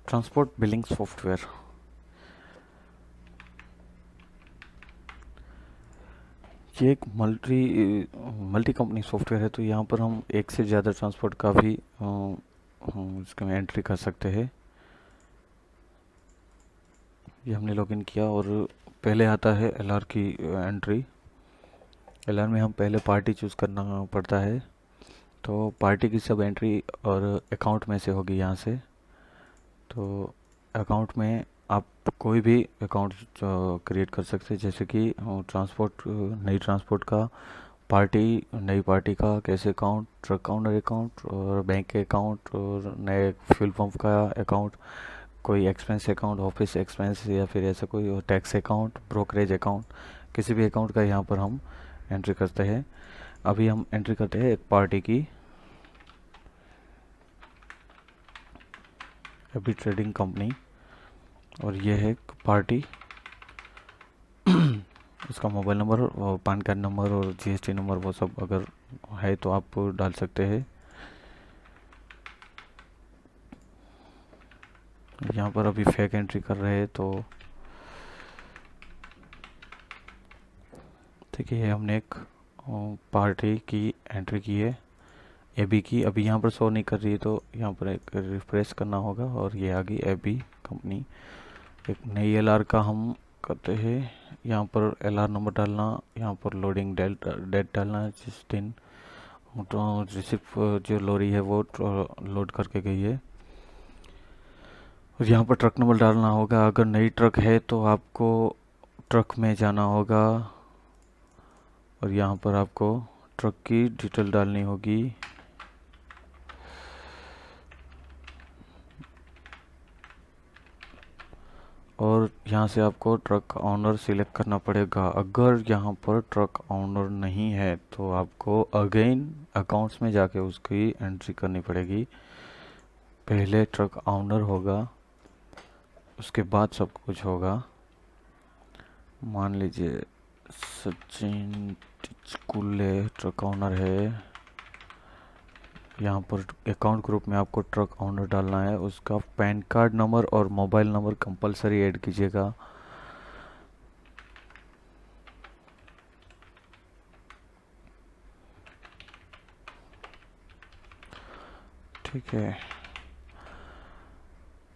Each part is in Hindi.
Transport billing software. ये एक मल्टी कंपनी सॉफ्टवेयर है, तो यहाँ पर हम एक से ज़्यादा ट्रांसपोर्ट का भी इसमें एंट्री कर सकते हैं। ये हमने लॉगिन किया और पहले आता है एलआर की एंट्री। एलआर में हम पहले पार्टी चूज़ करना पड़ता है, तो पार्टी की सब एंट्री और अकाउंट में से होगी यहाँ से। तो अकाउंट में आप कोई भी अकाउंट क्रिएट कर सकते हैं, जैसे कि ट्रांसपोर्ट, नई ट्रांसपोर्ट का, पार्टी, नई पार्टी का कैसे अकाउंट, ट्रक ऑनर अकाउंट और बैंक के अकाउंट और नए फ्यूल पंप का अकाउंट, कोई एक्सपेंस अकाउंट, ऑफिस एक्सपेंस या फिर ऐसा कोई टैक्स अकाउंट, ब्रोकरेज अकाउंट, किसी भी अकाउंट का यहाँ पर हम एंट्री करते हैं। अभी हम एंट्री करते हैं एक पार्टी की, अभी ट्रेडिंग कंपनी, और ये है पार्टी। उसका मोबाइल नंबर और पैन कार्ड नंबर और जीएसटी नंबर वो सब अगर है तो आप डाल सकते हैं। यहाँ पर अभी फेक एंट्री कर रहे हैं, तो ठीक है, हमने एक पार्टी की एंट्री की है, एबी की। अभी यहाँ पर शो नहीं कर रही है, तो यहाँ पर एक रिफ्रेश करना होगा और ये आ गई एबी कंपनी। एक नई एलआर का हम करते हैं, यहाँ पर एलआर नंबर डालना, यहाँ पर लोडिंग डेट डालना, जिस दिन तो रिसिप्ट जो लॉरी है वो लोड करके गई है, और यहाँ पर ट्रक नंबर डालना होगा। अगर नई ट्रक है तो आपको ट्रक में जाना होगा और यहाँ पर आपको ट्रक की डिटेल डालनी होगी। और यहाँ से आपको ट्रक ऑनर सिलेक्ट करना पड़ेगा। अगर यहाँ पर ट्रक ऑनर नहीं है तो आपको अगेन अकाउंट्स में जाके उसकी एंट्री करनी पड़ेगी। पहले ट्रक ऑनर होगा, उसके बाद सब कुछ होगा। मान लीजिए सचिन टिचकुले ट्रक ऑनर है, यहाँ पर अकाउंट ग्रुप में आपको ट्रक ऑनर डालना है। उसका पैन कार्ड नंबर और मोबाइल नंबर कंपलसरी ऐड कीजिएगा। ठीक है,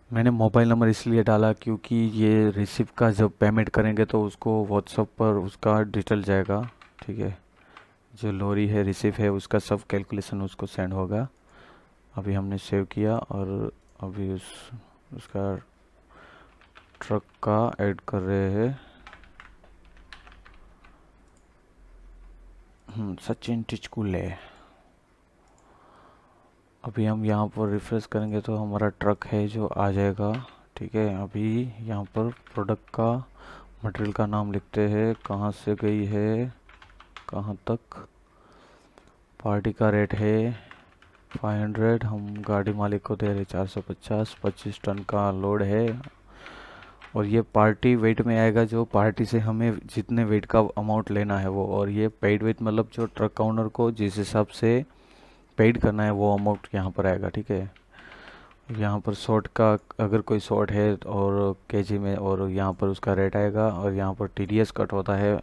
मैंने मोबाइल नंबर इसलिए डाला क्योंकि ये रिसीव का जब पेमेंट करेंगे तो उसको व्हाट्सएप पर उसका डिटेल जाएगा। ठीक है, जो लॉरी है, रिसीव है, उसका सब कैलकुलेशन उसको सेंड होगा। अभी हमने सेव किया और अभी उसका ट्रक का ऐड कर रहे हैं। सचिन टिचकुले। अभी हम यहाँ पर रिफ्रेश करेंगे तो हमारा ट्रक है जो आ जाएगा। ठीक है, अभी यहाँ पर प्रोडक्ट का, मटेरियल का नाम लिखते हैं, कहाँ से गई है, कहाँ तक, पार्टी का रेट है 500, हम गाड़ी मालिक को दे रहे 450, 25 टन का लोड है। और ये पार्टी वेट में आएगा, जो पार्टी से हमें जितने वेट का अमाउंट लेना है वो। और ये पेड वेट मतलब जो ट्रक ऑनर को जिस हिसाब से पेड करना है वो अमाउंट यहाँ पर आएगा। ठीक है, यहाँ पर शॉर्ट का, अगर कोई शॉर्ट है और केजी में, और यहाँ पर उसका रेट आएगा। और यहाँ पर टीडीएस कट होता है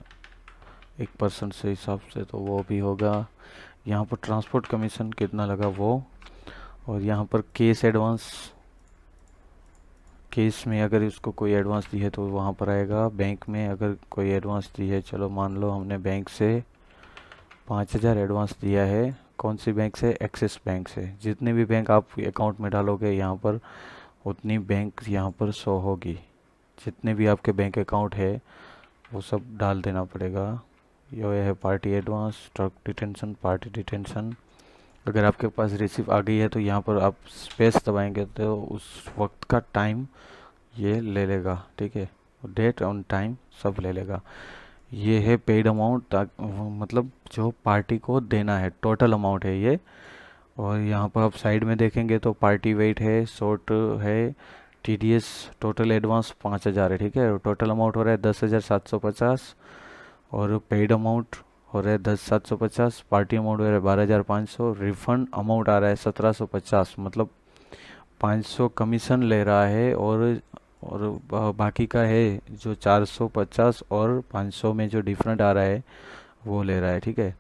1% से हिसाब से, तो वो भी होगा। यहाँ पर ट्रांसपोर्ट कमीशन कितना लगा वो, और यहाँ पर केस एडवांस, केस में अगर उसको कोई एडवांस दी है तो वहाँ पर आएगा। बैंक में अगर कोई एडवांस दी है, चलो मान लो हमने बैंक से 5000 एडवांस दिया है, कौन सी बैंक से, एक्सिस बैंक से। जितने भी बैंक आप अकाउंट में डालोगे यहाँ पर उतनी बैंक यहाँ पर शो होगी। जितने भी आपके बैंक अकाउंट है वो सब डाल देना पड़ेगा। ये है party advance, truck detention, party detention. अगर आपके पास रिसीव आ गई है तो यहाँ पर आप स्पेस दबाएंगे तो उस वक्त का टाइम ये ले लेगा। ठीक है, डेट ऑन टाइम सब ले लेगा। ये है पेड अमाउंट, मतलब जो पार्टी को देना है, टोटल अमाउंट है ये। और यहाँ पर आप साइड में देखेंगे तो पार्टी वेट है, शॉर्ट है, टीडीएस, टोटल एडवांस 5000 है। ठीक है, टोटल अमाउंट हो रहा है 10,750 और पेड अमाउंट हो रहा है 10,750, पार्टी अमाउंट हो रहा है 12,500, रिफंड अमाउंट आ रहा है 1750। मतलब 500 कमीशन ले रहा है और बाकी का है जो 450 और 500 में जो डिफरेंट आ रहा है वो ले रहा है, ठीक है।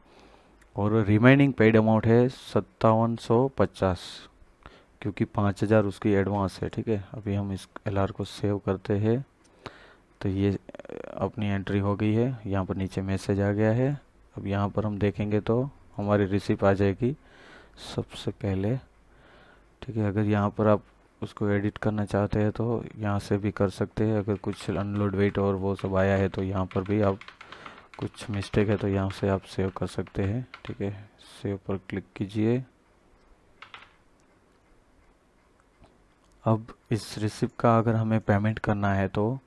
और रिमेनिंग पेड अमाउंट है 5750, क्योंकि 5000 उसकी एडवांस है, ठीक है। अभी हम इस LR को सेव करते हैं। तो ये अपनी एंट्री हो गई है, यहाँ पर नीचे मैसेज आ गया है। अब यहाँ पर हम देखेंगे तो हमारी रिसिप्ट आ जाएगी सबसे पहले, ठीक है। अगर यहाँ पर आप उसको एडिट करना चाहते हैं तो यहाँ से भी कर सकते हैं। अगर कुछ अनलोड वेट और वो सब आया है तो यहाँ पर भी आप कुछ मिस्टेक है तो यहाँ से आप सेव कर सकते हैं, ठीक है। सेव पर क्लिक कीजिए। अब इस रिसिप्ट का अगर हमें पेमेंट करना है तो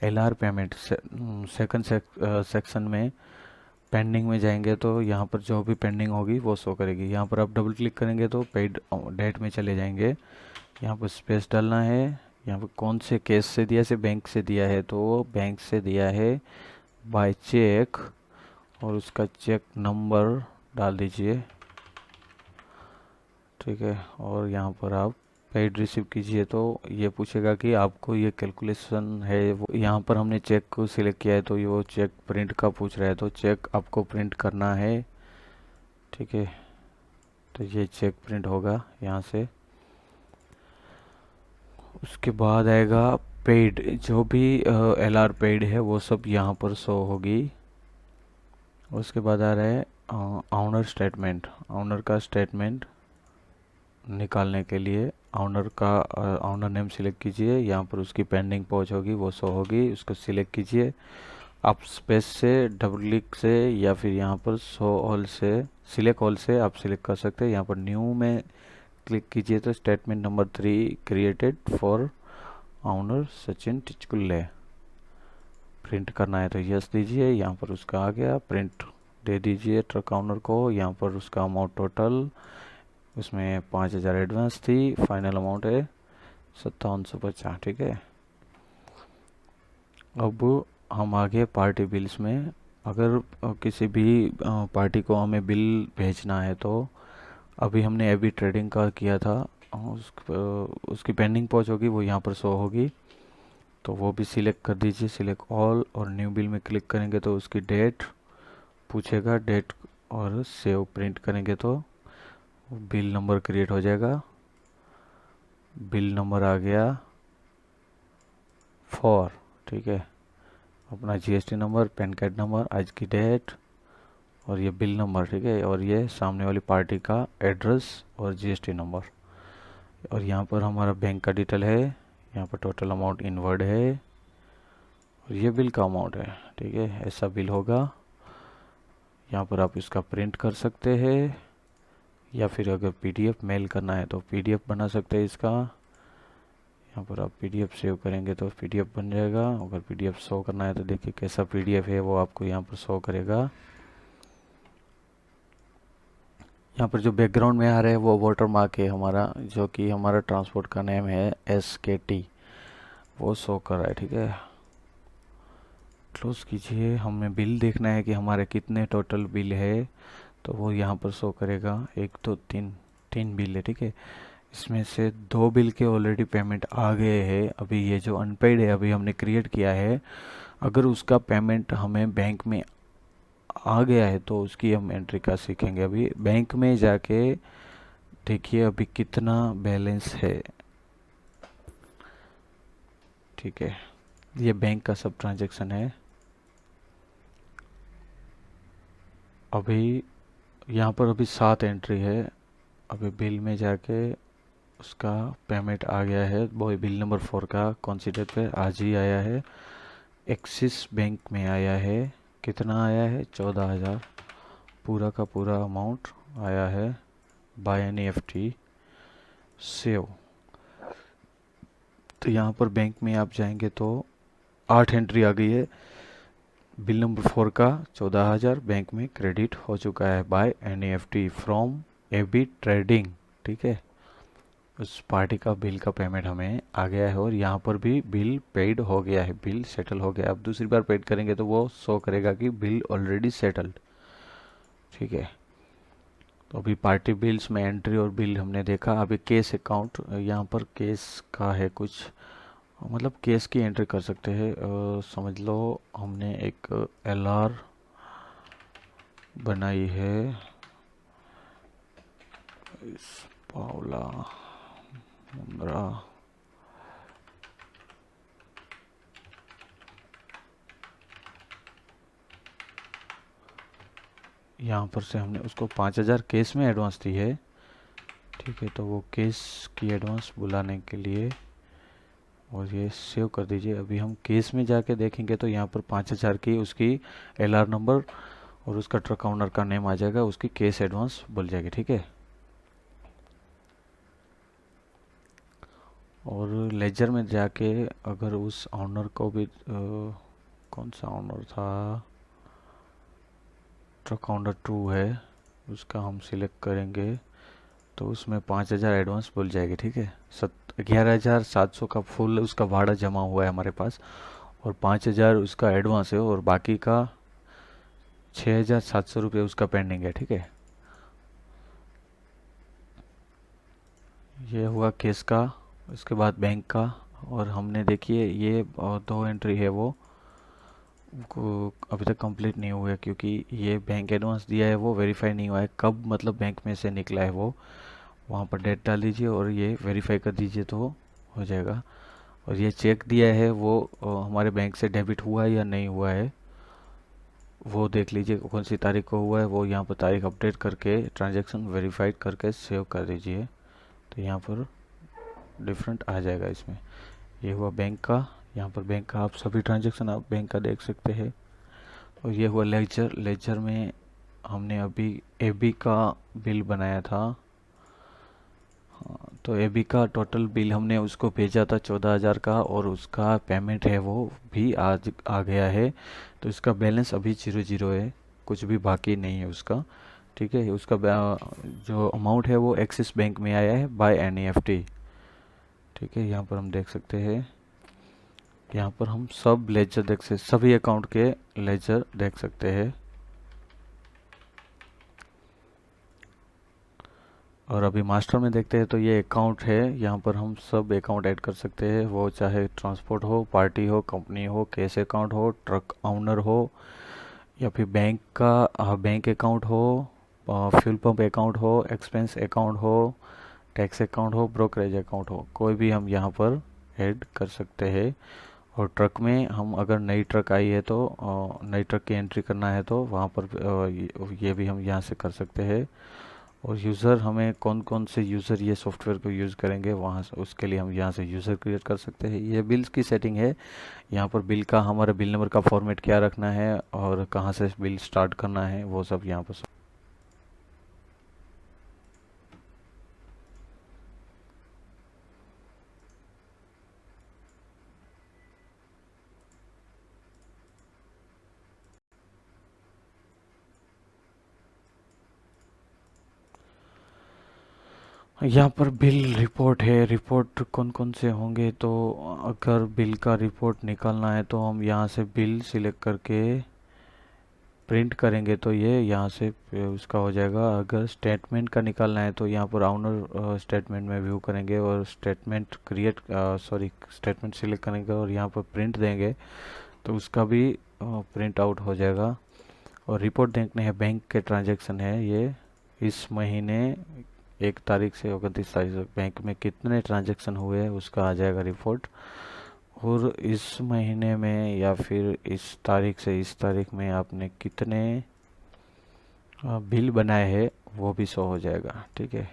LR पेमेंट सेकंड सेक्शन में पेंडिंग में जाएंगे तो यहाँ पर जो भी पेंडिंग होगी वो शो करेगी। यहाँ पर आप डबल क्लिक करेंगे तो पेड डेट में चले जाएंगे। यहाँ पर स्पेस डालना है। यहाँ पर कौन से केस से दिया से बैंक से दिया है तो बैंक से दिया है बाय चेक, और उसका चेक नंबर डाल दीजिए, ठीक है। और यहाँ पर आप पेड रिसीव कीजिए तो ये पूछेगा कि आपको ये कैलकुलेशन है वो, यहाँ पर हमने चेक को सिलेक्ट किया है तो ये वो चेक प्रिंट का पूछ रहा है तो चेक आपको प्रिंट करना है, ठीक है। तो ये चेक प्रिंट होगा यहाँ से। उसके बाद आएगा पेड, जो भी LR पेड है वो सब यहाँ पर शो होगी। उसके बाद आ रहा है ऑनर स्टेटमेंट। ऑनर का स्टेटमेंट निकालने के लिए ऑनर नेम सिलेक्ट कीजिए। यहाँ पर उसकी पेंडिंग पहुँच होगी वो शो होगी, उसको सिलेक्ट कीजिए। आप स्पेस से, डबल क्लिक से या फिर यहाँ पर शो ऑल से, सिलेक्ट ऑल से आप सिलेक्ट कर सकते हैं। यहाँ पर न्यू में क्लिक कीजिए तो statement number 3 created for owner Sachin Tichkule print करना है तो यस दीजिए। यहाँ पर उसका आ गया, प्रिंट दे दीजिए ट्रक ऑनर को। यहाँ पर उसका अमाउंट टोटल, उसमें 5000 एडवांस थी, फाइनल अमाउंट है 5750, ठीक है। अब हम आगे पार्टी बिल्स में। अगर किसी भी पार्टी को हमें बिल भेजना है तो अभी हमने एबी ट्रेडिंग का किया था, उसकी पेंडिंग पहुंच होगी वो यहाँ पर शो होगी तो वो भी सिलेक्ट कर दीजिए, सिलेक्ट ऑल। और न्यू बिल में क्लिक करेंगे तो उसकी डेट पूछेगा, डेट और सेव प्रिंट करेंगे तो बिल नंबर क्रिएट हो जाएगा। बिल नंबर आ गया 4, ठीक है। अपना GST number, pan card number, आज की डेट और ये बिल नंबर, ठीक है। और ये सामने वाली पार्टी का एड्रेस और GST नंबर। और यहाँ पर हमारा बैंक का डिटेल है, यहाँ पर टोटल अमाउंट इनवर्ड है और ये बिल का अमाउंट है, ठीक है। ऐसा बिल होगा। यहाँ पर आप इसका प्रिंट कर सकते हैं या फिर अगर PDF मेल करना है तो PDF बना सकते हैं इसका। यहाँ पर आप PDF सेव करेंगे तो PDF बन जाएगा। अगर PDF शो करना है तो देखिए कैसा PDF है वो आपको यहाँ पर शो करेगा। यहाँ पर जो बैकग्राउंड में आ रहा है वो वाटर मार्क है हमारा, जो कि हमारा ट्रांसपोर्ट का नेम है SKT, वो शो कर रहा है, ठीक है। क्लोज कीजिए। हमें बिल देखना है कि हमारे कितने टोटल बिल है तो वो यहाँ पर शो करेगा। 1 2 3 3 बिल है, ठीक है। इसमें से 2 बिल के ऑलरेडी पेमेंट आ गए हैं। अभी ये जो अनपेड है अभी हमने क्रिएट किया है, अगर उसका पेमेंट हमें बैंक में आ गया है तो उसकी हम एंट्री का सीखेंगे। अभी बैंक में जाके देखिए अभी कितना बैलेंस है, ठीक है। ये बैंक का सब ट्रांजैक्शन है। अभी यहाँ पर अभी 7 एंट्री है। अभी बिल में जाके उसका पेमेंट आ गया है, वो बिल नंबर 4 का कौन सी डेट पे आज ही आया है। एक्सिस बैंक में आया है। कितना आया है? 14,000 पूरा का पूरा अमाउंट आया है बाय NEFT सेव। तो यहाँ पर बैंक में आप जाएंगे तो 8 एंट्री आ गई है। बिल नंबर 4 का 14,000 बैंक में क्रेडिट हो चुका है by NEFT from AB trading, ठीक है। उस पार्टी का बिल का पेमेंट हमें आ गया है और यहाँ पर भी बिल पेड हो गया है, बिल सेटल हो गया। अब दूसरी बार पेड करेंगे तो वो शो करेगा कि बिल ऑलरेडी सेटल्ड, ठीक है। तो अभी पार्टी बिल्स में एंट्री और बिल हमने देखा। अभी केस अकाउंट, यहाँ पर केस का है कुछ, मतलब केस की एंट्री कर सकते हैं। समझ लो हमने एक एलआर बनाई है, इस पावला मुंद्रा, यहाँ पर से हमने उसको 5,000 केस में एडवांस दी है। ठीक है, तो वो केस की एडवांस बुलाने के लिए, और ये सेव कर दीजिए। अभी हम केस में जाके देखेंगे तो यहाँ पर 5,000 की उसकी एलआर नंबर और उसका ट्रक ऑनर का नेम आ जाएगा, उसकी केस एडवांस बोल जाएगी। ठीक है, और लेजर में जाके अगर उस ऑनर को भी कौन सा ऑनर था, ट्रक ऑनर 2 है, उसका हम सिलेक्ट करेंगे तो उसमें 5,000 एडवांस बोल जाएगी। ठीक है, 11,700 का फुल उसका भाड़ा जमा हुआ है हमारे पास, और 5,000 उसका एडवांस है, और बाकी का 6,700 रुपये उसका पेंडिंग है। ठीक है, ये हुआ केस का। उसके बाद बैंक का, और हमने देखिए ये दो एंट्री है वो को अभी तक कंप्लीट नहीं हुआ है, क्योंकि ये बैंक एडवांस दिया है वो वेरीफाई नहीं हुआ है, कब मतलब बैंक में से निकला है वो। वहाँ पर डेट डाल दीजिए और ये वेरीफाई कर दीजिए तो हो जाएगा। और ये चेक दिया है वो हमारे बैंक से डेबिट हुआ है या नहीं हुआ है, वो देख लीजिए कौन सी तारीख को हुआ है। वो यहाँ पर तारीख अपडेट करके ट्रांजैक्शन वेरीफाइड करके सेव कर दीजिए, तो यहाँ पर डिफरेंट आ जाएगा इसमें। ये हुआ बैंक का, यहाँ पर बैंक का आप सभी ट्रांजैक्शन आप बैंक का देख सकते हैं। और ये हुआ लेजर। लेजर में हमने अभी एबी का बिल बनाया था। हाँ, तो एबी का टोटल बिल हमने उसको भेजा था 14,000 का, और उसका पेमेंट है वो भी आज आ गया है। तो इसका बैलेंस अभी 0 है, कुछ भी बाकी नहीं है उसका। ठीक है, उसका जो अमाउंट है वो एक्सिस बैंक में आया है बाय एनईएफटी। ठीक है, यहाँ पर हम देख सकते हैं, यहाँ पर हम सब लेजर देख सकते, सभी अकाउंट के लेजर देख सकते हैं। और अभी मास्टर में देखते हैं तो ये अकाउंट है, यहाँ पर हम सब अकाउंट ऐड कर सकते हैं, वो चाहे ट्रांसपोर्ट हो, पार्टी हो, कंपनी हो, कैश अकाउंट हो, ट्रक ऑनर हो, या फिर बैंक का बैंक अकाउंट हो, फ्यूल पंप अकाउंट हो, एक्सपेंस अकाउंट हो, टैक्स अकाउंट हो, ब्रोकरेज अकाउंट हो, कोई भी हम यहाँ पर ऐड कर सकते हैं। और ट्रक में हम अगर नई ट्रक आई है तो नई ट्रक की एंट्री करना है तो वहाँ पर ये भी हम यहाँ से कर सकते हैं। और यूज़र, हमें कौन कौन से यूज़र ये सॉफ्टवेयर को यूज़ करेंगे वहाँ से, उसके लिए हम यहाँ से यूज़र क्रिएट कर सकते हैं। ये बिल्स की सेटिंग है, यहाँ पर बिल का हमारा बिल नंबर का फॉर्मेट क्या रखना है और कहाँ से बिल स्टार्ट करना है वो सब यहाँ पर। यहाँ पर बिल रिपोर्ट है, रिपोर्ट कौन कौन से होंगे, तो अगर बिल का रिपोर्ट निकालना है तो हम यहाँ से बिल सिलेक्ट करके प्रिंट करेंगे तो ये यहाँ से उसका हो जाएगा। अगर स्टेटमेंट का निकालना है तो यहाँ पर ऑनर स्टेटमेंट में व्यू करेंगे और स्टेटमेंट स्टेटमेंट सिलेक्ट करेंगे और यहाँ पर प्रिंट देंगे तो उसका भी प्रिंट आउट हो जाएगा। और रिपोर्ट देखने हैं, बैंक के ट्रांजैक्शन है ये, इस महीने 1 तारीख से 29 तारीख तक बैंक में कितने ट्रांजैक्शन हुए उसका आ जाएगा रिपोर्ट। और इस महीने में या फिर इस तारीख से इस तारीख में आपने कितने बिल बनाए हैं वो भी शो हो जाएगा। ठीक है,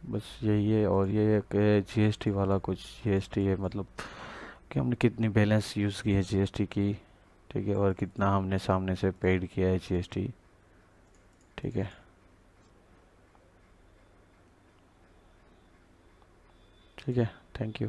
बस यही है। और ये एक जीएसटी वाला कुछ जीएसटी है, मतलब कि हमने कितनी बैलेंस यूज़ की है जीएसटी की। ठीक है, और कितना हमने सामने से पेड किया है जीएसटी। ठीक है, ठीक है, थैंक यू।